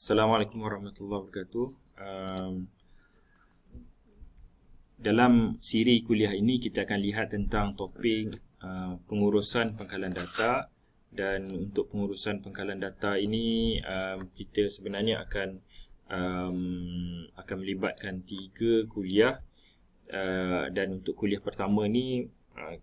Assalamualaikum warahmatullahi wabarakatuh. Dalam siri kuliah ini kita akan lihat tentang topik pengurusan pangkalan data, dan untuk pengurusan pangkalan data ini kita sebenarnya akan melibatkan 3 kuliah, dan untuk kuliah pertama ni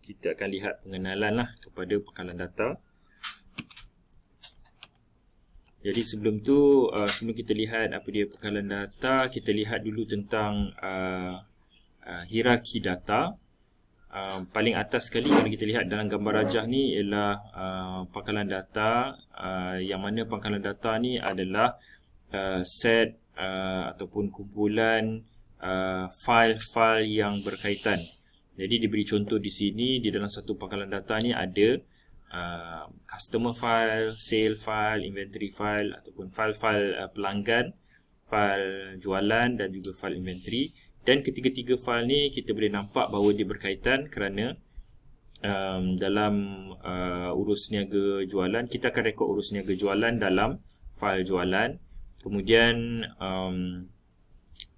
kita akan lihat pengenalan lah kepada pangkalan data. Jadi sebelum kita lihat apa dia pangkalan data, kita lihat dulu tentang hierarki data. Paling atas sekali kalau kita lihat dalam gambar rajah ni ialah pangkalan data, yang mana pangkalan data ni adalah set ataupun kumpulan file-file yang berkaitan. Jadi diberi contoh di sini, di dalam satu pangkalan data ni ada customer file, sale file, inventory file ataupun file-file pelanggan, file jualan dan juga file inventory. Dan ketiga-tiga file ni kita boleh nampak bahawa dia berkaitan kerana dalam urus niaga jualan, kita akan rekod urus niaga jualan dalam file jualan. Kemudian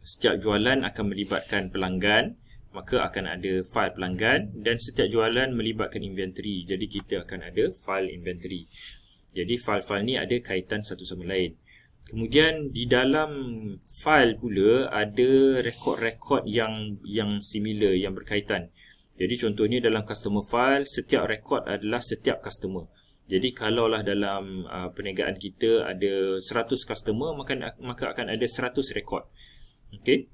setiap jualan akan melibatkan pelanggan, maka akan ada file pelanggan, dan setiap jualan melibatkan inventory. Jadi kita akan ada file inventory. Jadi file-file ni ada kaitan satu sama lain. Kemudian di dalam file pula ada rekod-rekod yang similar, yang berkaitan. Jadi contohnya dalam customer file, setiap rekod adalah setiap customer. Jadi kalaulah dalam perniagaan kita ada 100 customer, maka akan ada 100 rekod. Okey.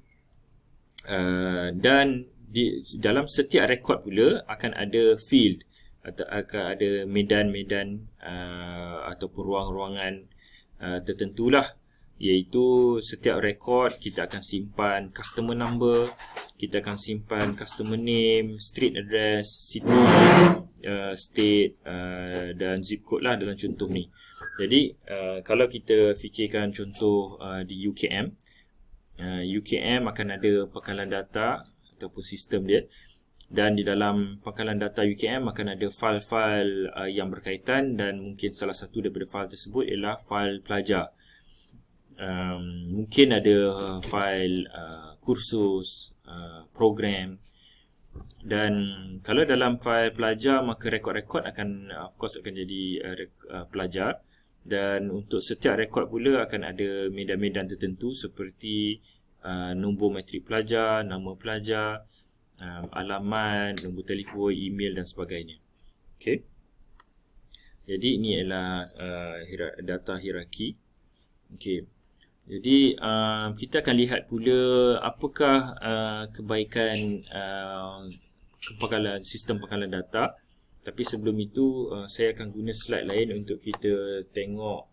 Dan di dalam setiap rekod pula akan ada field, atau akan ada medan-medan ataupun ruang-ruangan tertentulah, iaitu setiap rekod kita akan simpan customer number, kita akan simpan customer name, street address, city, state dan zip code lah dalam contoh ni. Jadi kalau kita fikirkan contoh di UKM, UKM akan ada pangkalan data ataupun sistem dia, dan di dalam pangkalan data UKM akan ada file-file yang berkaitan, dan mungkin salah satu daripada file tersebut ialah file pelajar. Mungkin ada file kursus, program. Dan kalau dalam file pelajar, maka rekod-rekod akan jadi pelajar. Dan untuk setiap rekod pula akan ada medan-medan tertentu seperti nombor matrik pelajar, nama pelajar, alamat, nombor telefon, email dan sebagainya. Okey. Jadi ini adalah data hierarki. Okey. Jadi kita akan lihat pula apakah kebaikan sistem pangkalan data. Tapi sebelum itu saya akan guna slide lain untuk kita tengok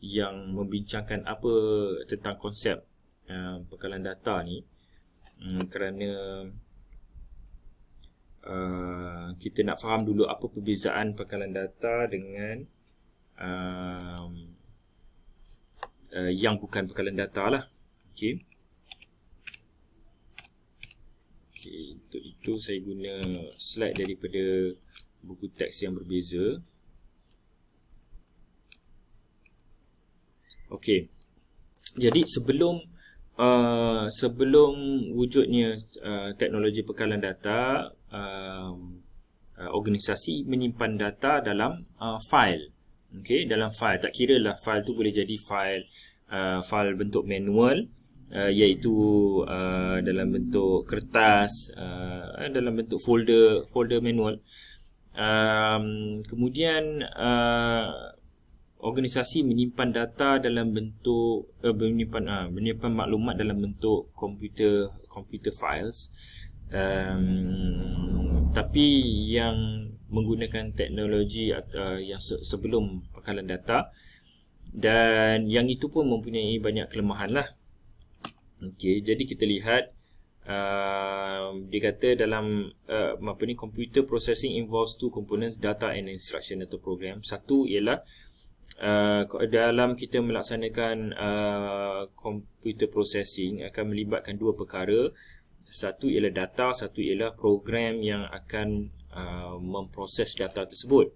yang membincangkan apa tentang konsep pangkalan data ni. Kerana kita nak faham dulu apa perbezaan pangkalan data dengan yang bukan pangkalan data lah. Okey. Untuk itu saya guna slide daripada buku teks yang berbeza. Okey. Jadi sebelum wujudnya teknologi pangkalan data, organisasi menyimpan data dalam file. Okey, dalam file. Tak kira lah file tu boleh jadi file bentuk manual, iaitu dalam bentuk kertas, dalam bentuk folder manual. Kemudian organisasi menyimpan data dalam bentuk menyimpan maklumat dalam bentuk computer files, tapi yang menggunakan teknologi yang sebelum pangkalan data, dan yang itu pun mempunyai banyak kelemahan lah. Okey, jadi kita lihat dia kata dalam computer processing involves two components, data and instruction atau program. Satu ialah dalam kita melaksanakan computer processing akan melibatkan dua perkara. Satu ialah data, satu ialah program yang akan memproses data tersebut.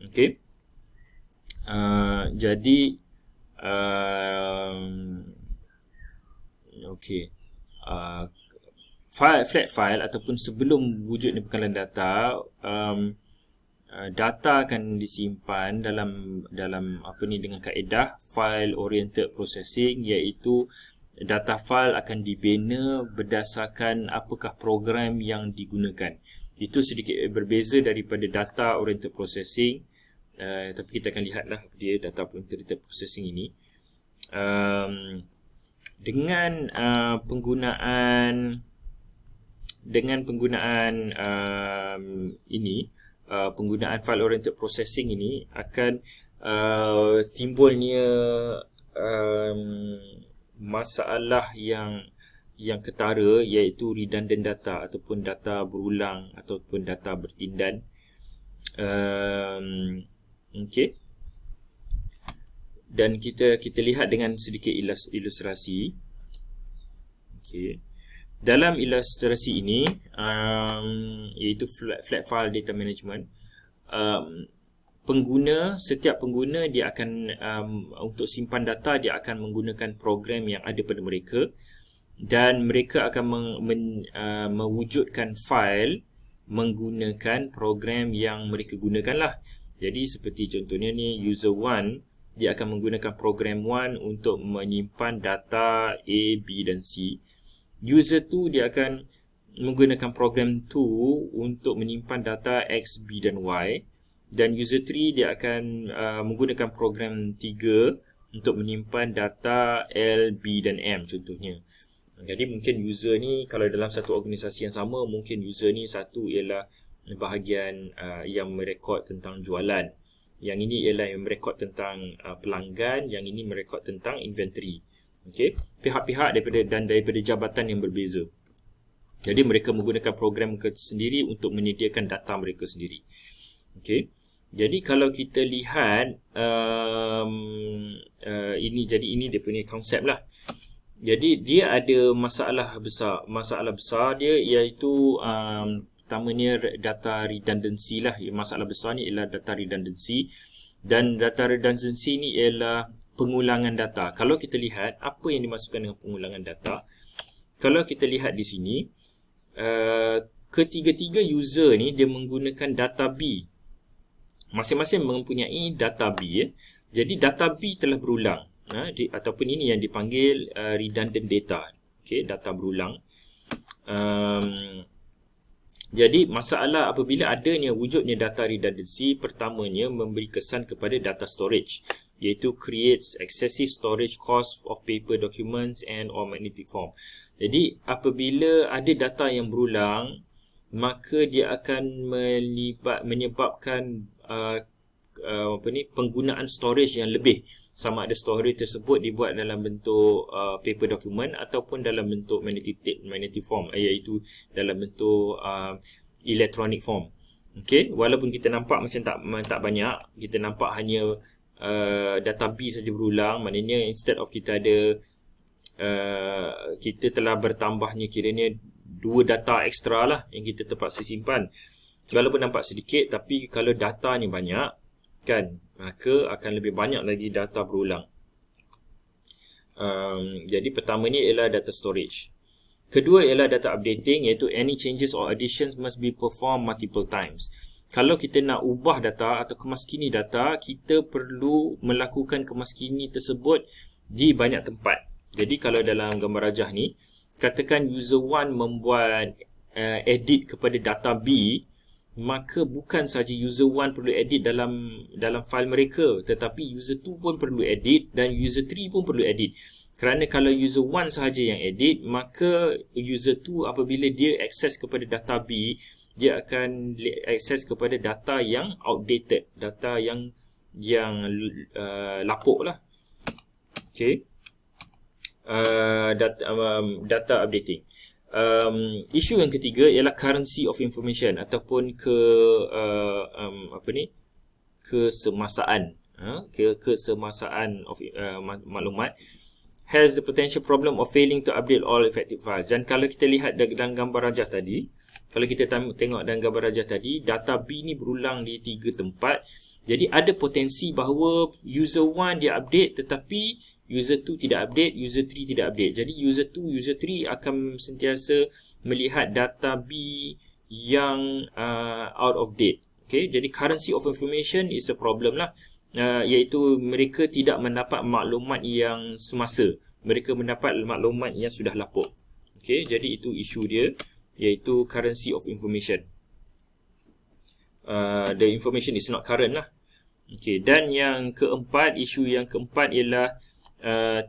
Okey. Jadi Okey. Flat file ataupun sebelum wujudnya pengkalan data, data akan disimpan dalam apa ni, dengan kaedah file oriented processing, iaitu data file akan dibina berdasarkan apakah program yang digunakan. Itu sedikit berbeza daripada data oriented processing, tapi kita akan lihatlah dia data oriented processing ini. Dengan penggunaan penggunaan file oriented processing ini akan timbulnya masalah yang ketara, iaitu redundant data ataupun data berulang ataupun data bertindan. Okey. Dan kita lihat dengan sedikit ilustrasi. Okey. Dalam ilustrasi ini, iaitu flat file data management, setiap pengguna dia akan untuk simpan data, dia akan menggunakan program yang ada pada mereka, dan mereka akan mewujudkan file menggunakan program yang mereka gunakanlah. Jadi seperti contohnya ni, user 1 dia akan menggunakan program 1 untuk menyimpan data A, B dan C. User 2 dia akan menggunakan program 2 untuk menyimpan data X, B dan Y. Dan user 3 dia akan menggunakan program 3 untuk menyimpan data L, B dan M contohnya. Jadi mungkin user ni, kalau dalam satu organisasi yang sama, mungkin user ni satu ialah bahagian yang merekod tentang jualan. Yang ini ialah yang merekod tentang pelanggan, yang ini merekod tentang inventory. Okey, pihak-pihak daripada jabatan yang berbeza. Jadi mereka menggunakan program mereka sendiri untuk menyediakan data mereka sendiri. Okey. Jadi kalau kita lihat ini dia punya konsep lah. Jadi dia ada masalah besar. Masalah besar dia iaitu pertamanya data redundancy lah. Masalah besar ni ialah data redundancy, dan data redundancy ni ialah pengulangan data. Kalau kita lihat apa yang dimaksudkan dengan pengulangan data, kalau kita lihat di sini, ketiga-tiga user ni dia menggunakan data B. Masing-masing mempunyai data B. Jadi data B telah berulang, ataupun ini yang dipanggil redundant data. Okay, data berulang. Jadi masalah apabila adanya wujudnya data redundancy, pertamanya memberi kesan kepada data storage, iaitu creates excessive storage cost of paper documents and or magnetic form. Jadi apabila ada data yang berulang, maka dia akan menyebabkan penggunaan storage yang lebih, sama ada storage tersebut dibuat dalam bentuk paper document ataupun dalam bentuk magnetic form, iaitu dalam bentuk electronic form. Okey, walaupun kita nampak macam tak banyak, kita nampak hanya data B saja berulang, maknanya instead of kita ada kita telah bertambahnya kiranya 2 data ekstra lah yang kita terpaksa simpan. Walaupun nampak sedikit, tapi kalau data ni banyak kan, maka akan lebih banyak lagi data berulang. Jadi pertama ni ialah data storage. Kedua ialah data updating, iaitu any changes or additions must be performed multiple times. Kalau kita nak ubah data atau kemaskini data, kita perlu melakukan kemaskini tersebut di banyak tempat. Jadi kalau dalam gambar rajah ni, katakan user 1 membuat edit kepada data B, maka bukan saja user 1 perlu edit dalam file mereka, tetapi user 2 pun perlu edit dan user 3 pun perlu edit. Kerana kalau user 1 sahaja yang edit, maka user 2 apabila dia akses kepada data B, dia akan akses kepada data yang outdated, data yang lapuk lah. Okay. Data updating. Isu yang ketiga ialah currency of information ataupun kesemasaan. Kesemasaan of maklumat has the potential problem of failing to update all effective files. Dan kalau kita lihat dalam gambar rajah tadi, kalau kita tengok dalam gambar rajah tadi, data B ni berulang di 3 tempat. Jadi ada potensi bahawa user 1 dia update tetapi user 2 tidak update, user 3 tidak update. Jadi user 2, user 3 akan sentiasa melihat data B yang out of date. Okay, jadi currency of information is a problem lah. Iaitu mereka tidak mendapat maklumat yang semasa. Mereka mendapat maklumat yang sudah lapuk. Okay, jadi itu isu dia, iaitu currency of information. The information is not current lah. Okay, dan yang keempat, isu yang keempat ialah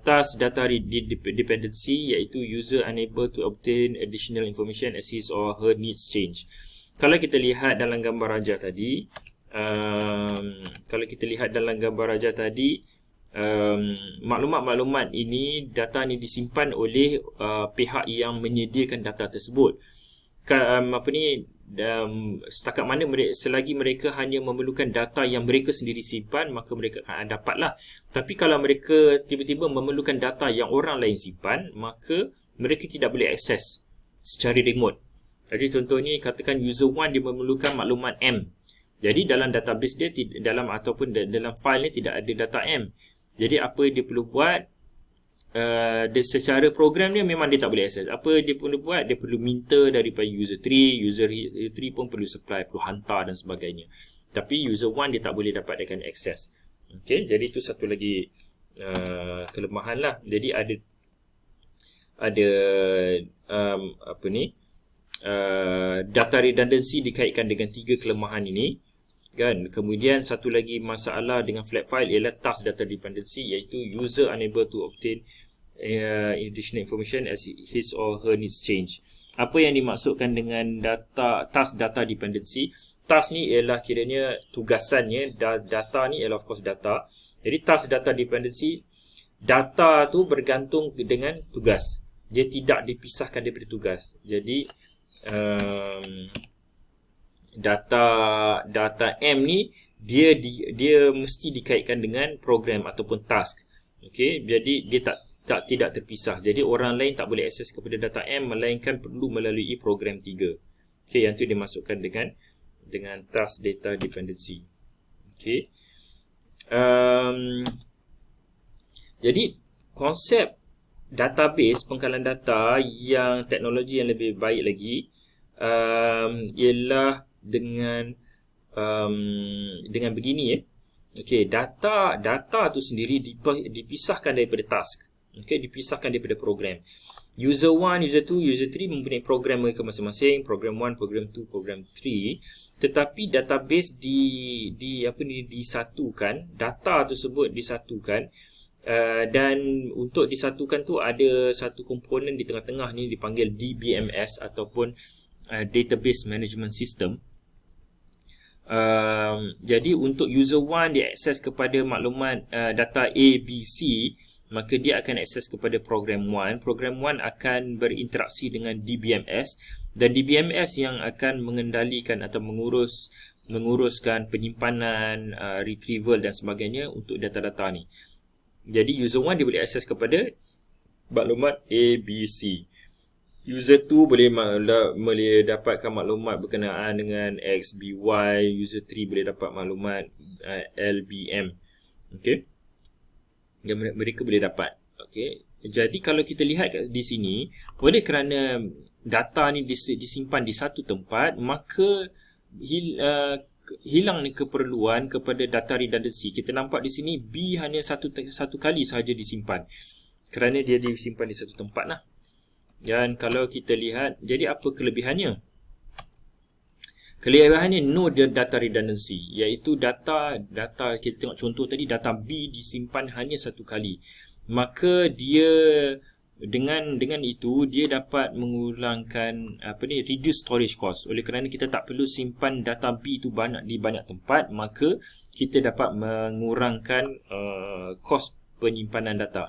task data dependency, iaitu user unable to obtain additional information as his or her needs change. Kalau kita lihat dalam gambar raja tadi, maklumat-maklumat ini, data ni disimpan oleh pihak yang menyediakan data tersebut. Setakat mana selagi mereka hanya memerlukan data yang mereka sendiri simpan, maka mereka akan dapatlah. Tapi kalau mereka tiba-tiba memerlukan data yang orang lain simpan, maka mereka tidak boleh akses secara remote. Jadi contohnya, katakan user 1 dia memerlukan maklumat M. Jadi dalam database dia, dalam file ni tidak ada data M. Jadi apa dia perlu buat, secara program dia memang dia tak boleh akses. Apa dia perlu buat, dia perlu minta daripada user 3, user 3 pun perlu supply, perlu hantar dan sebagainya. Tapi user 1 dia tak boleh dapatkan akses. Okay, jadi itu satu lagi kelemahan lah. Jadi ada data redundancy dikaitkan dengan 3 kelemahan ini, kan. Kemudian satu lagi masalah dengan flat file ialah task data dependency, iaitu user unable to obtain additional information as his or her needs change. Apa yang dimaksudkan dengan task data dependency? Task ni ialah kiranya tugasannya, data ni ialah of course data. Jadi task data dependency, data tu bergantung dengan tugas. Dia tidak dipisahkan daripada tugas. Jadi data M ni dia mesti dikaitkan dengan program ataupun task. Okey, jadi dia tidak terpisah. Jadi orang lain tak boleh akses kepada data M melainkan perlu melalui program 3. Okey, yang tu dimasukkan dengan task data dependency. Okey. Jadi konsep database pengkalan data yang teknologi yang lebih baik lagi ialah dengan begini ya. Okey, data tu sendiri dipisahkan daripada task. Okey, dipisahkan daripada program. User 1, user 2, user 3 mempunyai program mereka masing-masing, program 1, program 2, program 3. Tetapi database disatukan, data tersebut disatukan. Dan untuk disatukan tu ada satu komponen di tengah-tengah ni dipanggil DBMS ataupun Database Management System. Jadi untuk user 1 dia akses kepada maklumat data A, B, C, maka dia akan akses kepada program 1. Program 1 akan berinteraksi dengan DBMS, dan DBMS yang akan mengendalikan atau menguruskan penyimpanan, retrieval dan sebagainya untuk data-data ni. Jadi user 1 dia boleh akses kepada maklumat A, B, C. User 2 boleh dapatkan maklumat berkenaan dengan X, B, Y. User 3 boleh dapat maklumat L, B, M. Okey. Dan mereka boleh dapat. Okey. Jadi kalau kita lihat di sini, oleh kerana data ni disimpan di satu tempat, maka hilang ni keperluan kepada data redundancy. Kita nampak di sini B hanya satu kali sahaja disimpan, kerana dia disimpan di satu tempat lah. Dan kalau kita lihat, jadi apa kelebihannya? Kelebihannya no data redundancy, iaitu data kita tengok contoh tadi, data B disimpan hanya satu kali. Maka dia dengan itu dia dapat mengurangkan reduce storage cost. Oleh kerana kita tak perlu simpan data B itu di banyak tempat, maka kita dapat mengurangkan kos penyimpanan data.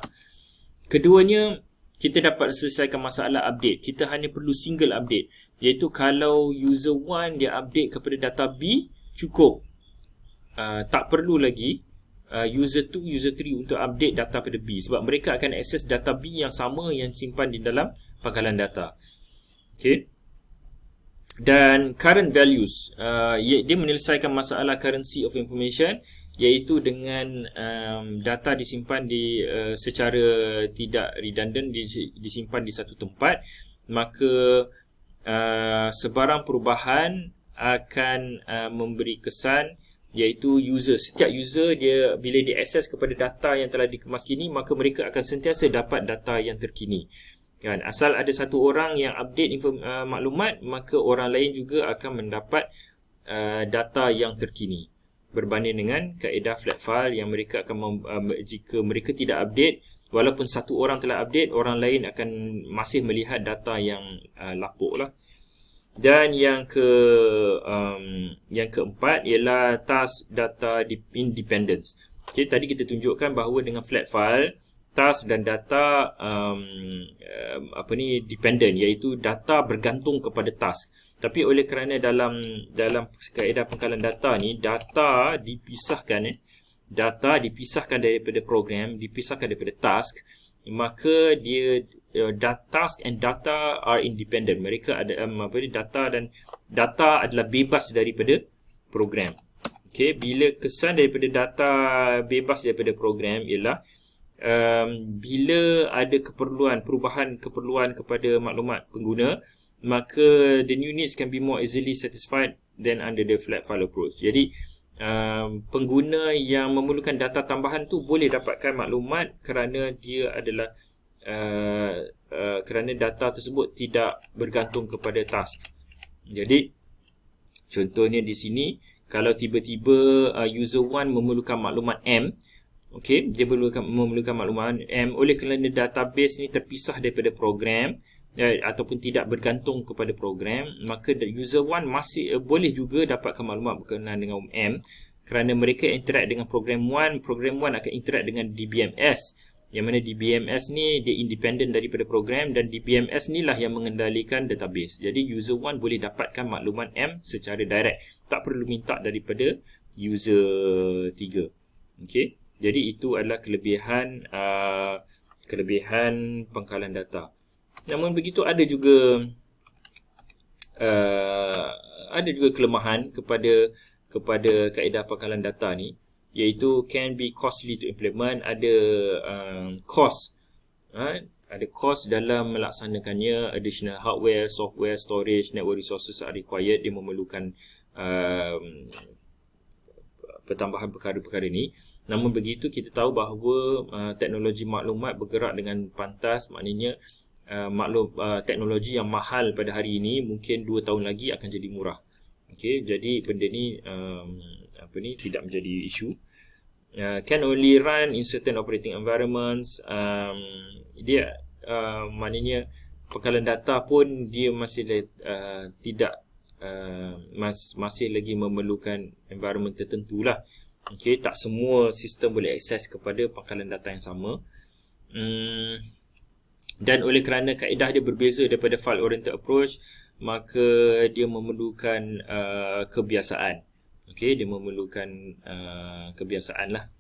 Keduanya, kita dapat selesaikan masalah update. Kita hanya perlu single update, iaitu kalau user 1 dia update kepada data B, cukup. Tak perlu lagi user 2, user 3 untuk update data pada B, sebab mereka akan akses data B yang sama yang simpan di dalam pangkalan data. Okay. Dan current values, dia menyelesaikan masalah currency of information, iaitu dengan data disimpan secara tidak redundant, disimpan di satu tempat, maka sebarang perubahan akan memberi kesan, iaitu setiap user dia bila dia akses kepada data yang telah dikemas kini, maka mereka akan sentiasa dapat data yang terkini. Kan? Asal ada satu orang yang update maklumat, maka orang lain juga akan mendapat data yang terkini. Berbanding dengan kaedah flat file yang mereka akan jika mereka tidak update, walaupun satu orang telah update, orang lain akan masih melihat data yang lapuk lah. Dan yang keempat ialah task data independence. Okay, tadi kita tunjukkan bahawa dengan flat file, task dan data dependent, iaitu data bergantung kepada task. Tapi oleh kerana dalam kaedah pengkalan data ni, data dipisahkan daripada program, dipisahkan daripada task, maka task and data are independent. Mereka ada data adalah bebas daripada program. Okay, bila kesan daripada data bebas daripada program ialah bila ada perubahan keperluan kepada maklumat pengguna, maka the new needs can be more easily satisfied than under the flat file approach. Jadi pengguna yang memerlukan data tambahan tu boleh dapatkan maklumat kerana dia adalah kerana data tersebut tidak bergantung kepada task. Jadi contohnya di sini, kalau tiba-tiba user 1 memerlukan maklumat M, okey, dia memerlukan maklumat M, oleh kerana database ni terpisah daripada program ataupun tidak bergantung kepada program, maka user 1 masih boleh juga dapatkan maklumat berkenaan dengan M, kerana mereka interact dengan program 1 akan interact dengan DBMS, yang mana DBMS ni dia independent daripada program, dan DBMS ni lah yang mengendalikan database. Jadi user 1 boleh dapatkan maklumat M secara direct, tak perlu minta daripada user 3. Okey, jadi itu adalah kelebihan pengkalan data. Namun begitu ada juga kelemahan kepada kaedah pengkalan data ni, iaitu can be costly to implement. Ada cost dalam melaksanakannya. Additional hardware, software, storage, network resources are required. Dia memerlukan pertambahan perkara-perkara ni. Namun begitu, kita tahu bahawa teknologi maklumat bergerak dengan pantas. Maknanya teknologi yang mahal pada hari ini mungkin 2 tahun lagi akan jadi murah. Okey, jadi benda ni tidak menjadi isu. Can only run in certain operating environments. Maknanya pengkalan data pun dia masih masih lagi memerlukan environment tertentu lah. Okey, tak semua sistem boleh akses kepada pengkalan data yang sama. Dan oleh kerana kaedah dia berbeza daripada file oriented approach, maka dia memerlukan kebiasaan. Okey, dia memerlukan kebiasaan lah.